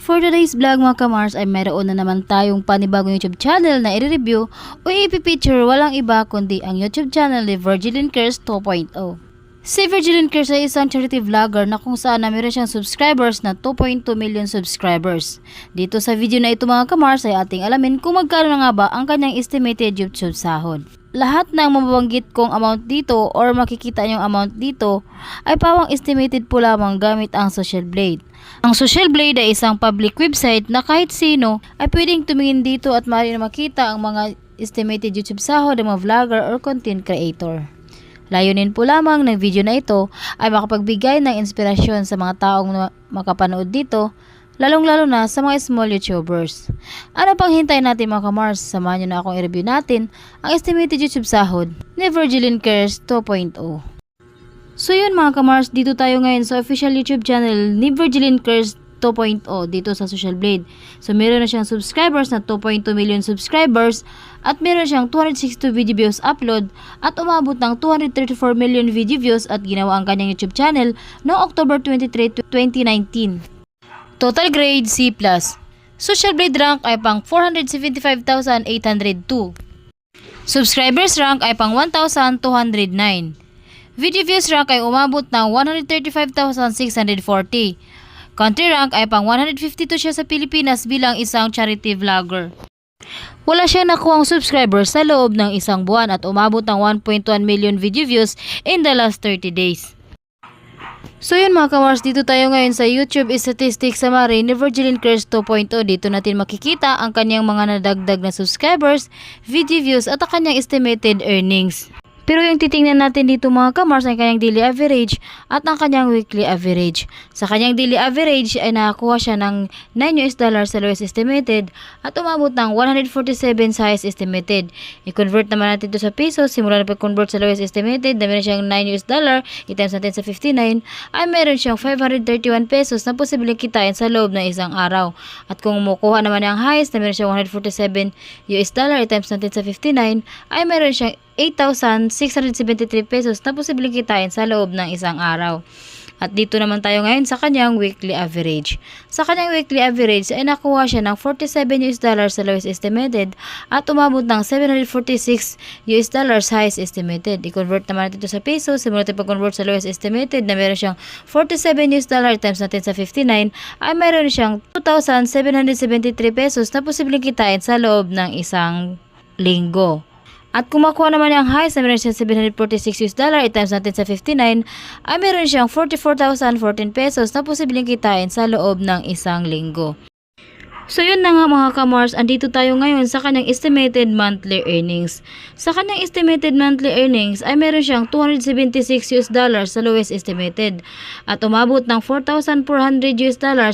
For today's vlog mga kamars ay mayroon na naman tayong panibagong YouTube channel na i-review o i-picture walang iba kundi ang YouTube channel ni Virgilin Cares 2.0. Si Virgilin Cares ay isang charity vlogger na kung saan na meron siyang subscribers na 2.2 million subscribers. Dito sa video na ito mga kamars ay ating alamin kung magkano na nga ba ang kanyang estimated YouTube sahod. Lahat ng mababanggit kong amount dito or makikita nyong amount dito ay pawang estimated po lamang gamit ang Social Blade. Ang Social Blade ay isang public website na kahit sino ay pwedeng tumingin dito at maaari na makita ang mga estimated YouTube sahod ng mga vlogger or content creator. Layunin po lamang ng video na ito ay makapagbigay ng inspirasyon sa mga taong makapanood dito, lalong-lalo na sa mga small YouTubers. Ano pang hintay natin mga kamars? Samahan nyo na akong i-review natin ang estimated YouTube sahod ni Virgilin Cares 2.0. So yun mga kamars, dito tayo ngayon sa official YouTube channel ni Virgilin Cares 2.0 dito sa Social Blade. So meron na siyang subscribers na 2.2 million subscribers at meron siyang 262 video views upload at umabot ng 234 million video views at ginawa ang kanyang YouTube channel noong October 23, 2019. Total grade C+. Social Blade rank ay pang 475,802. Subscribers rank ay pang 1,209. Video views rank ay umabot ng 135,640. Country rank ay pang 152 siya sa Pilipinas bilang isang charity vlogger. Wala siyang nakuhang subscribers sa loob ng isang buwan at umabot ng 1.1 million video views in the last 30 days. So yun mga kamars, dito tayo ngayon sa YouTube Statistics Summary ni Virgilin Cares 2.0. Dito natin makikita ang kanyang mga nadagdag na subscribers, video views at ang kanyang estimated earnings. Pero yung titingnan natin dito mga kamars ay kanyang daily average at ang kanyang weekly average. Sa kanyang daily average ay nakakuha siya ng $9 sa lowest estimated at umabot ng 147 sa highest estimated. I-convert naman natin ito sa peso. Simula na pag-convert sa lowest estimated na meron siyang $9, i-times natin sa 59 ay meron siyang 531 pesos na posibleng kitain sa loob ng isang araw. At kung mukuha naman ang highest na meron siyang $147, i-times natin sa 59 ay meron siyang 8,673 pesos na posibleng kitain sa loob ng isang araw. At dito naman tayo ngayon sa kanyang weekly average. Sa kanyang weekly average ay nakuha siya ng $47 sa lowest estimated at umabot ng $746 highest estimated. I-convert naman natin ito sa peso. Simula natin pag-convert sa lowest estimated na meron siyang $47 times natin sa 59 ay meron siyang 2,773 pesos na posibleng kitain sa loob ng isang linggo. At kung makuha naman ang highest na meron siyang $746, i-times natin sa 59, ay meron siyang 44,014 pesos na posibleng kitain sa loob ng isang linggo. So yun na nga mga kamars, andito tayo ngayon sa kanyang estimated monthly earnings. Sa kanyang estimated monthly earnings ay meron siyang $276 sa lowest estimated at umabot ng $4,400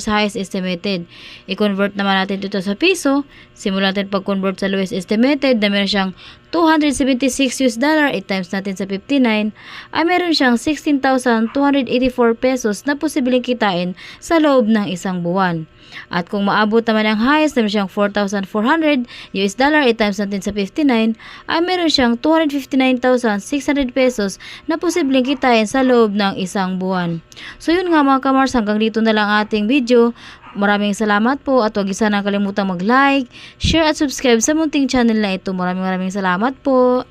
sa highest estimated. I-convert naman natin ito sa peso. Simulan natin pag-convert sa lowest estimated na meron siyang $276, i-times natin sa 59 ay meron siyang 16,284 pesos na posibleng kitain sa loob ng isang buwan. At kung maabot naman ang highest na meron siyang $4,400, i-times natin sa 59 ay meron siyang 259,600 pesos na posibleng kitain sa loob ng isang buwan. So yun nga mga kamars, hanggang dito na lang ating video. Maraming salamat po at huwag sana kalimutang mag-like, share at subscribe sa munting channel na ito. Maraming salamat po.